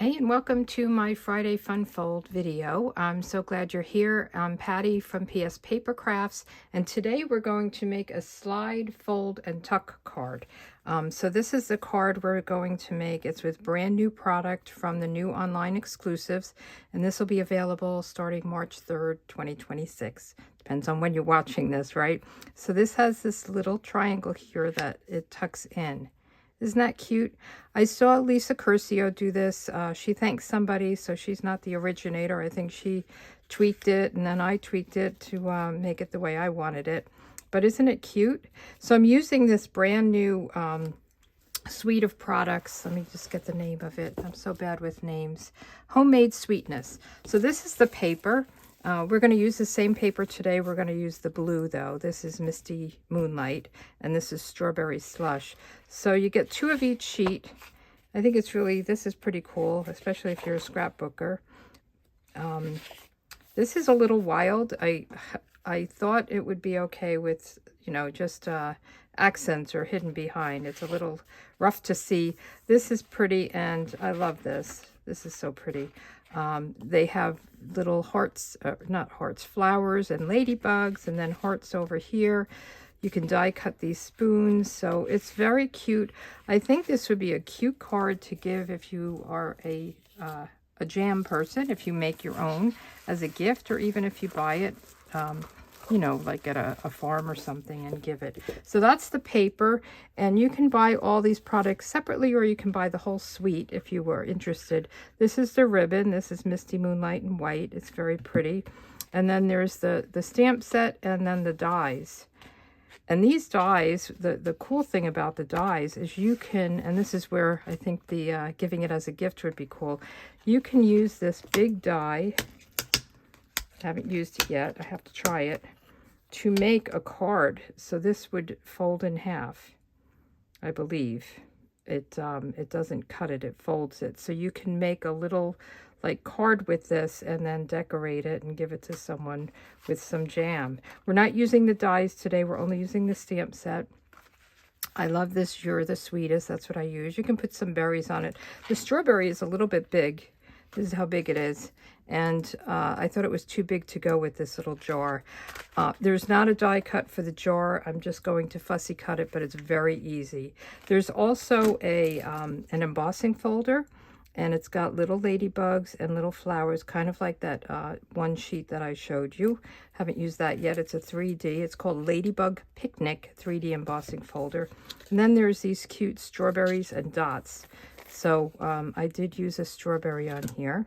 Hey, and welcome to my Friday Fun Fold video. I'm so glad you're here. I'm Patty from pspapercrafts, and today we're going to make a slide, fold, and tuck card. So this is the card we're going to make. It's with brand new product from the new online exclusives, and this will be available starting March 3rd, 2026. Depends on when you're watching this, right? So this has this little triangle here that it tucks in. Isn't that cute? I saw Lisa Curcio do this. She thanked somebody, so she's not the originator. I think she tweaked it, and then I tweaked it to make it the way I wanted it. But isn't it cute? So I'm using this brand new suite of products. Let me just get the name of it. I'm so bad with names. Homemade Sweetness. So this is the paper. We're going to use the same paper today. We're going to use the blue, though. This is Misty Moonlight, and this is Strawberry Slush. So you get 2 of each sheet. I think it's really, this is pretty cool, especially if you're a scrapbooker. This is a little wild. I thought it would be okay with, you know, just accents or hidden behind. It's a little rough to see. This is pretty, and I love this. This is so pretty. They have little hearts, not hearts, flowers and ladybugs, and then hearts over here. You can die cut these spoons, so it's very cute. I think this would be a cute card to give if you are a jam person, if you make your own as a gift, or even if you buy it, you know, like at a farm or something and give it. So that's the paper, and you can buy all these products separately, or you can buy the whole suite if you were interested. This is the ribbon. This is Misty Moonlight in white. It's very pretty. And then there's the stamp set, and then the dies. And these dies, the cool thing about the dies is you can, and this is where I think the giving it as a gift would be cool. You can use this big die. I haven't used it yet. I have to try it, to make a card. So this would fold in half, I believe. It doesn't cut it, it folds it. So you can make a little like card with this and then decorate it and give it to someone with some jam. We're not using the dies today. We're only using the stamp set. I love this You're the Sweetest. That's what I use. You can put some berries on it. The strawberry is a little bit big. This is how big it is. And I thought it was too big to go with this little jar. There's not a die cut for the jar. I'm just going to fussy cut it, but it's very easy. There's also an embossing folder, and it's got little ladybugs and little flowers, kind of like that one sheet that I showed you. Haven't used that yet. It's a 3D. It's called Ladybug Picnic 3D embossing folder. And then there's these cute strawberries and dots. So I did use a strawberry on here.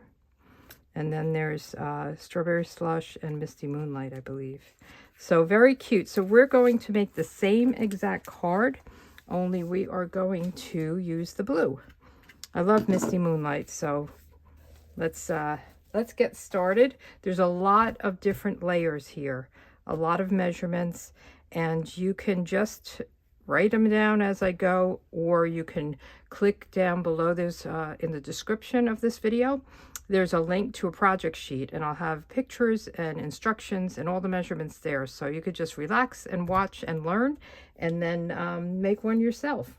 And then there's Strawberry Slush and Misty Moonlight, I believe. So very cute. So we're going to make the same exact card, only we are going to use the blue. I love Misty Moonlight, so let's get started. There's a lot of different layers here, a lot of measurements, and you can just write them down as I go, or you can click down below. There's in the description of this video, there's a link to a project sheet, and I'll have pictures and instructions and all the measurements there. So you could just relax and watch and learn, and then make one yourself.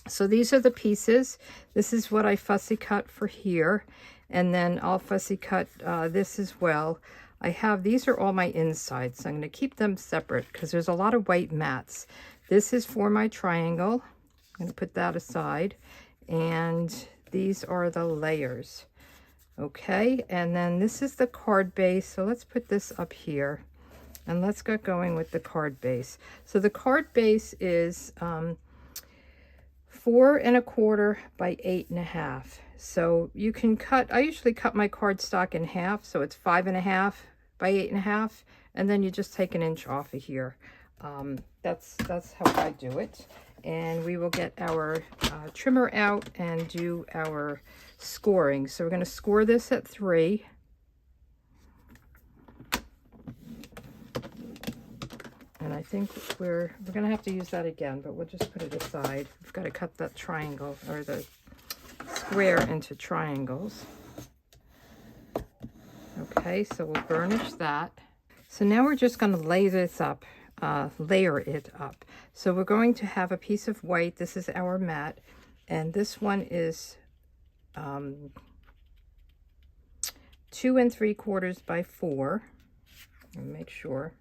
So these are the pieces. This is what I fussy cut for here, and then I'll fussy cut this as well. These are all my insides, so I'm going to keep them separate because there's a lot of white mats. This is for my triangle. I'm going to put that aside, and these are the layers. Okay, and then this is the card base. So let's put this up here, and let's get going with the card base. So the card base is 4 1/4 by 8 1/2. So you can cut, I usually cut my cardstock in half, so it's 5 1/2 by 8 1/2, and then you just take 1 inch off of here. That's how I do it. And we will get our trimmer out and do our scoring. So we're going to score this at 3. And I think we're going to have to use that again, but we'll just put it aside. We've got to cut that triangle, or the square, into triangles. Okay, so we'll burnish that. So now we're just going to lay this up, layer it up. So we're going to have a piece of white. This is our mat, and this one is 2 3/4 by 4. And make sure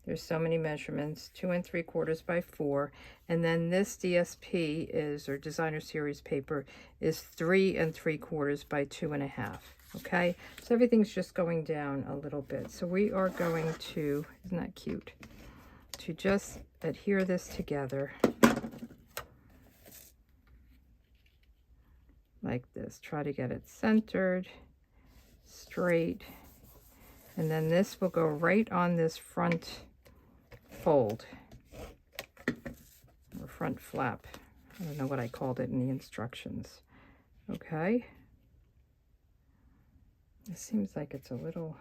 there's so many measurements. 2 3/4 by 4. And then this DSP is, or designer series paper, is 3 3/4 by 2 1/2. Okay, so everything's just going down a little bit. So we are going to, isn't that cute, to just adhere this together like this. Try to get it centered, straight, and then this will go right on this front fold or front flap. I don't know what I called it in the instructions. Okay, it seems like it's a little,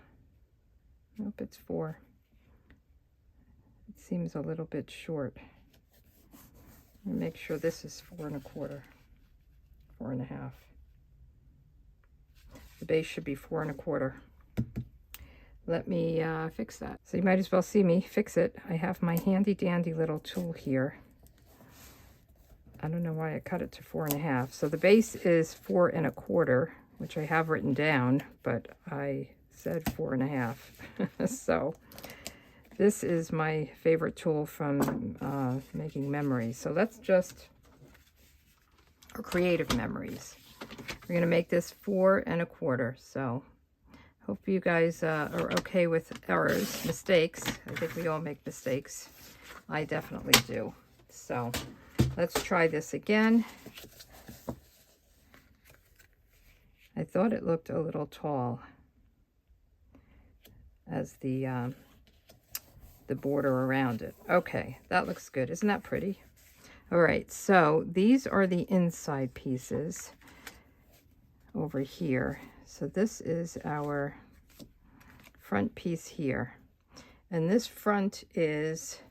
nope, it's 4. It seems a little bit short. Make sure this is 4 1/4, 4 1/2. The base should be 4 1/4. Let me fix that. So you might as well see me fix it. I have my handy dandy little tool here. I don't know why I cut it to 4 1/2. So the base is 4 1/4, which I have written down, but I said 4 1/2. So this is my favorite tool from making memories. So let's just, or creative memories. We're going to make this 4 1/4. So hope you guys are okay with errors, mistakes. I think we all make mistakes. I definitely do. So let's try this again. I thought it looked a little tall as the border around it. Okay, that looks good. Isn't that pretty? All right, so these are the inside pieces over here. So this is our front piece here. And this front is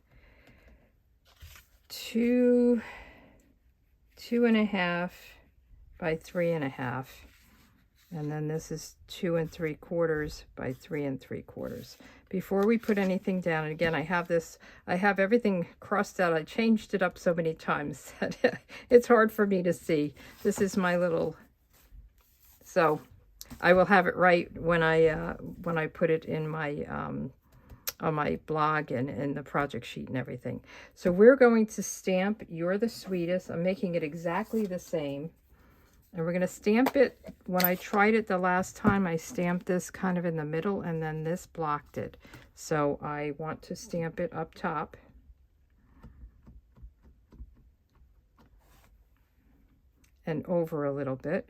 2 1/2 by 3 1/2. And then this is 2 3/4 by 3 3/4. Before we put anything down, and again, I have everything crossed out. I changed it up so many times that it's hard for me to see. This is my little, so I will have it right when I put it in my on my blog and in the project sheet and everything. So we're going to stamp You're the Sweetest. I'm making it exactly the same. And we're going to stamp it. When I tried it the last time, I stamped this kind of in the middle, and then this blocked it. So I want to stamp it up top. And over a little bit.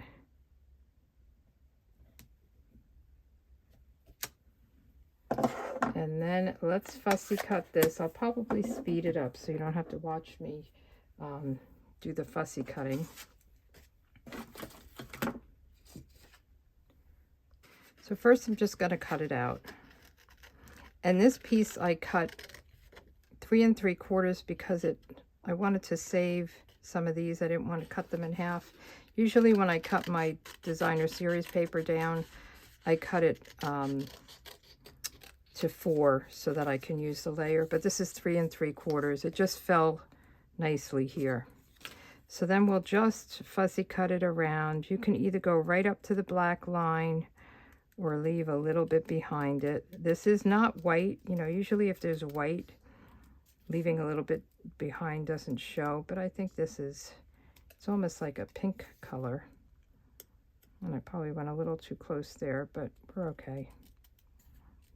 And then let's fussy cut this. I'll probably speed it up so you don't have to watch me do the fussy cutting. So first I'm just going to cut it out. And this piece I cut 3 3/4 because I wanted to save some of these. I didn't want to cut them in half. Usually when I cut my designer series paper down, I cut it to 4 so that I can use the layer. But this is 3 3/4. It just fell nicely here. So then we'll just fussy cut it around. You can either go right up to the black line or leave a little bit behind it. This is not white. You know, usually if there's white, leaving a little bit behind doesn't show. But I think this is, it's almost like a pink color. And I probably went a little too close there, but we're okay.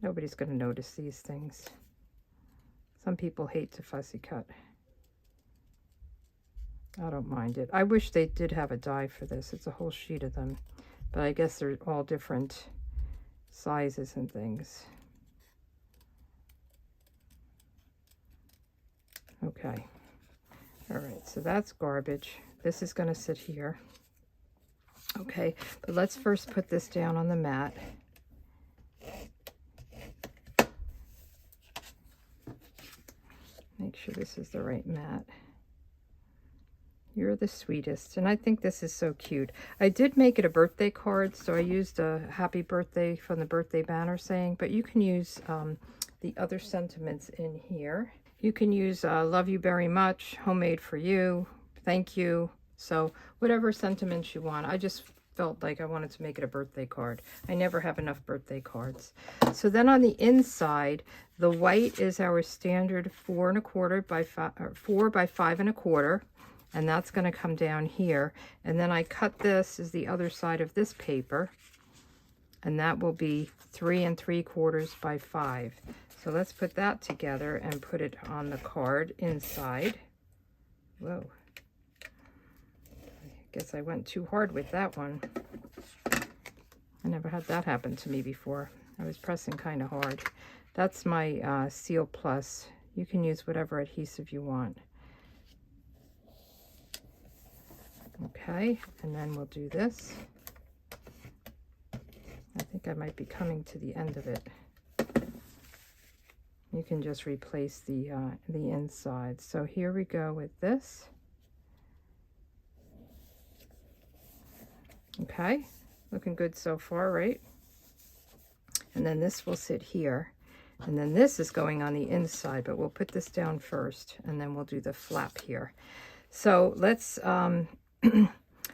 Nobody's going to notice these things. Some people hate to fussy cut. I don't mind it. I wish they did have a die for this. It's a whole sheet of them. But I guess they're all different sizes and things. Okay. All right, so that's garbage. This is going to sit here. Okay, but let's first put this down on the mat. Make sure this is the right mat. You're the Sweetest. And I think this is so cute. I did make it a birthday card, so I used a happy birthday from the birthday banner saying, but you can use the other sentiments in here. You can use love you very much, homemade for you, thank you. So whatever sentiments you want. I just felt like I wanted to make it a birthday card. I never have enough birthday cards. So then on the inside, the white is our standard 4 1/4 by 5, or 4 by 5 1/4, and that's going to come down here. And then I cut this as the other side of this paper, and that will be 3 3/4 by 5. So let's put that together and put it on the card inside. Whoa. Guess I went too hard with that one. I never had that happen to me before. I was pressing kind of hard. That's my Seal Plus. You can use whatever adhesive you want. Okay, and then we'll do this. I think I might be coming to the end of it. You can just replace the inside. So here we go with this. Okay, looking good so far, right? And then this will sit here, and then this is going on the inside, but we'll put this down first, and then we'll do the flap here. So let's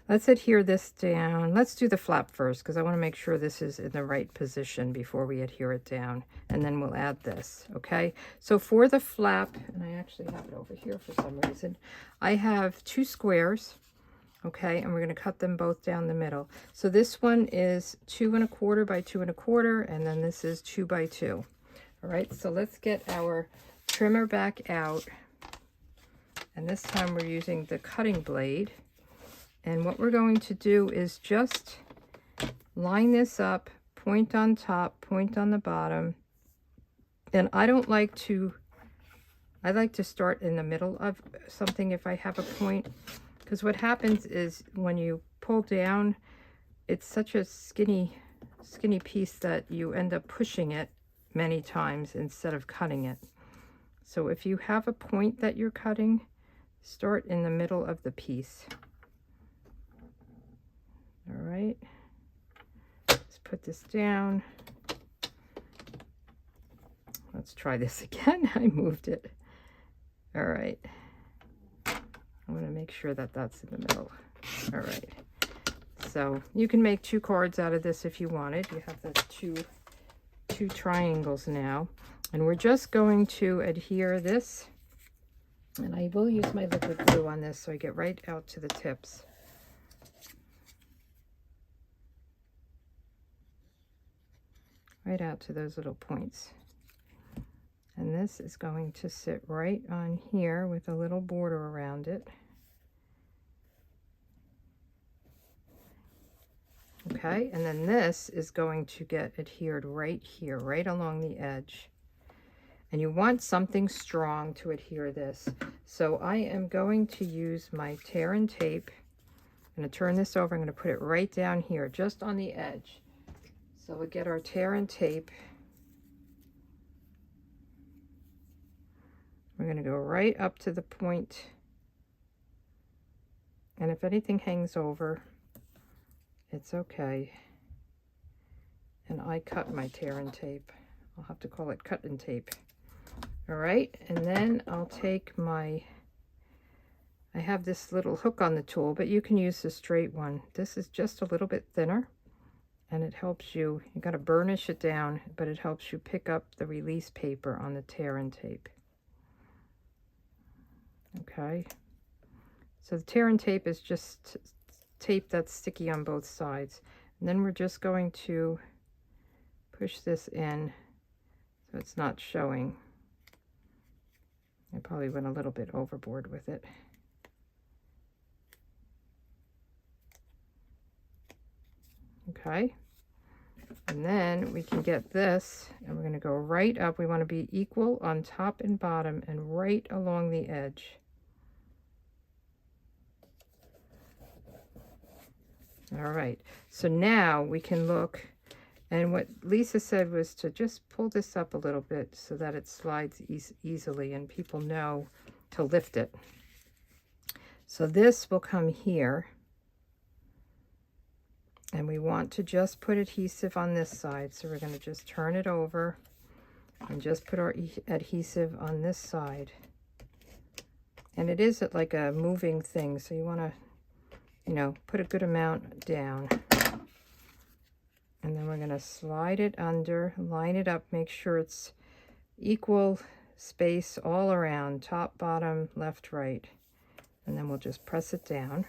let's adhere this down. Let's do the flap first, because I want to make sure this is in the right position before we adhere it down, and then we'll add this. Okay, so for the flap, and I actually have it over here for some reason, I have 2 squares. Okay, and we're going to cut them both down the middle. So this one is 2 1/4 by 2 1/4, and then this is 2 by 2. All right, so let's get our trimmer back out. And this time we're using the cutting blade. And what we're going to do is just line this up, point on top, point on the bottom. And I like to start in the middle of something if I have a point. Because what happens is when you pull down, it's such a skinny piece that you end up pushing it many times instead of cutting it. So if you have a point that you're cutting, start in the middle of the piece. All right, let's put this down. Let's try this again. I moved it. All right. I'm going to make sure that that's in the middle. All right. So you can make 2 cards out of this if you wanted. You have the two triangles now. And we're just going to adhere this. And I will use my liquid glue on this so I get right out to the tips. Right out to those little points. And this is going to sit right on here with a little border around it. Okay, and then this is going to get adhered right here, right along the edge. And you want something strong to adhere this. So I am going to use my tear and tape. I'm going to turn this over. I'm going to put it right down here, just on the edge. So we'll get our tear and tape. We're going to go right up to the point, and if anything hangs over, it's okay. And I cut my tear and tape. I'll have to call it cut and tape. All right, and then I'll take I have this little hook on the tool, but you can use the straight one. This is just a little bit thinner, and it helps you got to burnish it down, but it helps you pick up the release paper on the tear and tape. Okay, so the tear and tape is just tape that's sticky on both sides. And then we're just going to push this in so it's not showing. I probably went a little bit overboard with it. Okay, and then we can get this, and we're going to go right up. We want to be equal on top and bottom and right along the edge. All right, so now we can look, and what Lisa said was to just pull this up a little bit so that it slides easily and people know to lift it. So this will come here, and we want to just put adhesive on this side. So we're going to just turn it over and just put our adhesive on this side. And it is like a moving thing, so you want to, put a good amount down. we're going to slide it under, line it up, make sure it's equal space all around, top, bottom, left, right. And then we'll just press it down.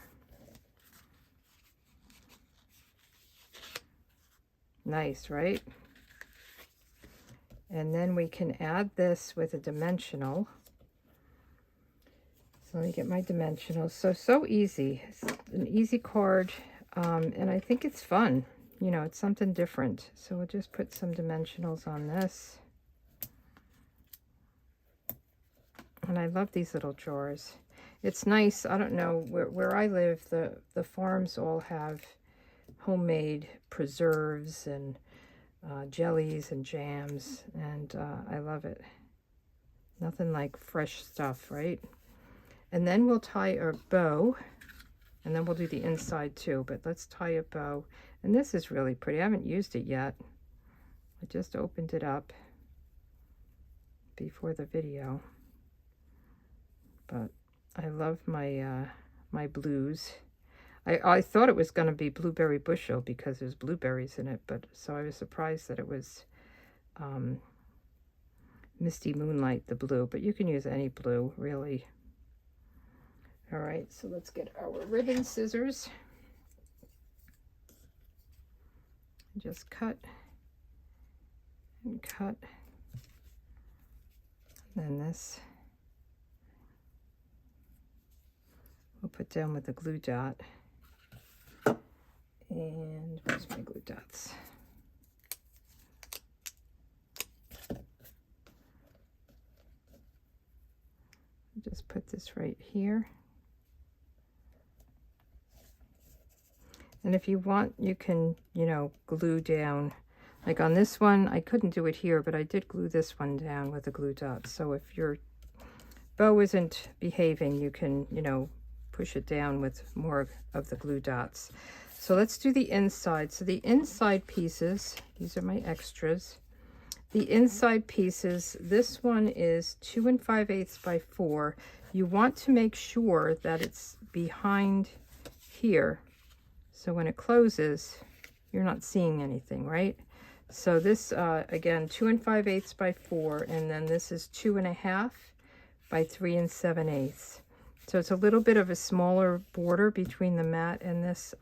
Nice, right? And then we can add this with a dimensional. So let me get my dimensionals. So easy. It's an easy card, and I think it's fun. You know, it's something different. So we'll just put some dimensionals on this. And I love these little jars. It's nice. I don't know, where I live, the farms all have homemade preserves and jellies and jams, and I love it. Nothing like fresh stuff, right? And then we'll tie a bow, and then we'll do the inside too, but let's tie a bow. And this is really pretty. I haven't used it yet. I just opened it up before the video, but I love my my blues. I thought it was going to be blueberry bushel because there's blueberries in it, but so I was surprised that it was Misty Moonlight, the blue, but you can use any blue, really. All right, so let's get our ribbon scissors. Just cut and cut. And then this we'll put down with the glue dot. And where's my glue dots? Just put this right here. And if you want, you can, you know, glue down. Like on this one, I couldn't do it here, but I did glue this one down with a glue dot. So if your bow isn't behaving, you can, you know, push it down with more of the glue dots. So let's do the inside. So the inside pieces, these are my extras. The inside pieces, this one is 2 5/8 by 4. You want to make sure that it's behind here. So when it closes, you're not seeing anything, right? So this, again, 2 5/8 by 4, and then this is 2 1/2 by 3 7/8. So it's a little bit of a smaller border between the mat and this,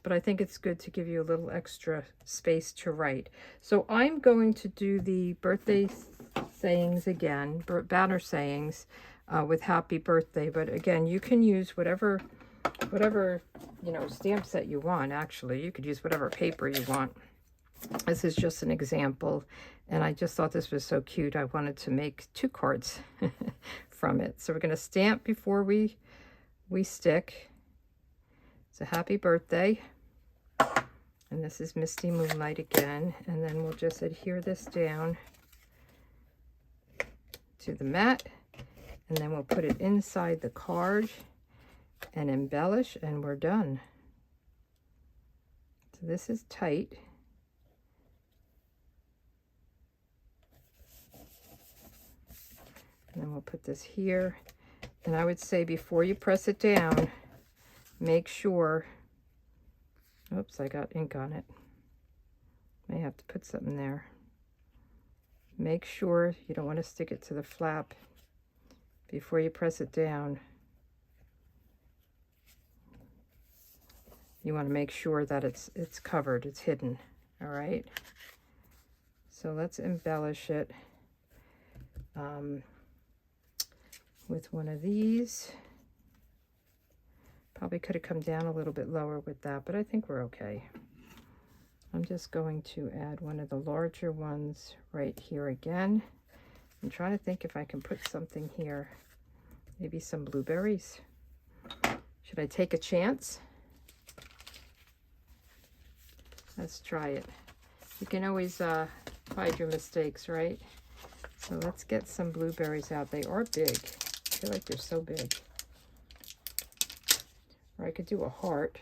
but I think it's good to give you a little extra space to write. So I'm going to do the birthday sayings again, banner sayings with happy birthday. But again, you can use whatever, you know, stamp set you want. Actually, you could use whatever paper you want. This is just an example, and I just thought this was so cute. I wanted to make 2 cards from it. So we're going to stamp before we stick. It's a happy birthday. And this is Misty Moonlight again. And then we'll just adhere this down to the mat. And then we'll put it inside the card and embellish, and we're done. So this is tight. And then we'll put this here. And I would say before you press it down, make sure, oops, I got ink on it. May have to put something there. Make sure you don't want to stick it to the flap before you press it down. You want to make sure that it's covered, it's hidden. All right. So let's embellish it with one of these. Probably could have come down a little bit lower with that, but I think we're okay. I'm just going to add one of the larger ones right here again. I'm trying to think if I can put something here. Maybe some blueberries. Should I take a chance? Let's try it. You can always hide your mistakes, right? So let's get some blueberries out. They are big. I feel like they're so big. Or I could do a heart.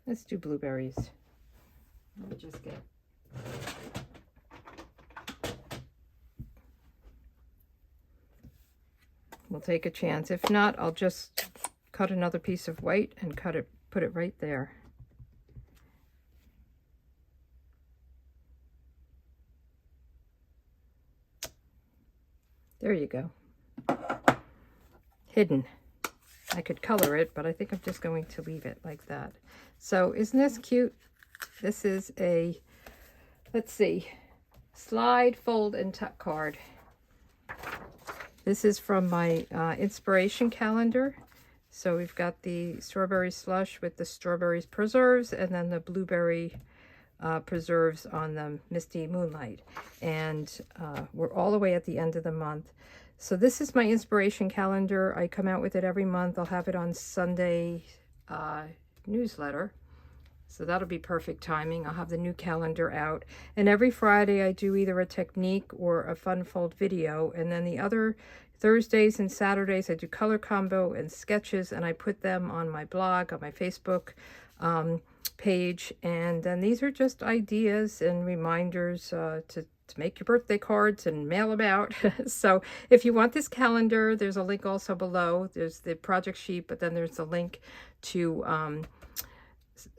Let's do blueberries. Let me just get... We'll take a chance. If not, I'll just cut another piece of white and put it right there. There you go. Hidden. I could color it, but I think I'm just going to leave it like that. So isn't this cute? This is a, let's see, slide, fold, and tuck card. This is from my inspiration calendar. So we've got the strawberry slush with the strawberries preserves, and then the blueberry preserves on the misty moonlight. And we're all the way at the end of the month. So this is my inspiration calendar. I come out with it every month. I'll have it on Sunday newsletter. So that'll be perfect timing. I'll have the new calendar out. And every Friday I do either a technique or a fun fold video. And then the other Thursdays and Saturdays I do color combo and sketches, and I put them on my blog, on my Facebook page. And then these are just ideas and reminders to make your birthday cards and mail them out. So if you want this calendar, there's a link also below. There's the project sheet, but then there's a link to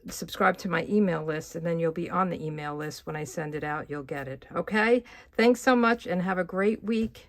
subscribe to my email list, and then you'll be on the email list. When I send it out, you'll get it. Okay? Thanks so much, and have a great week.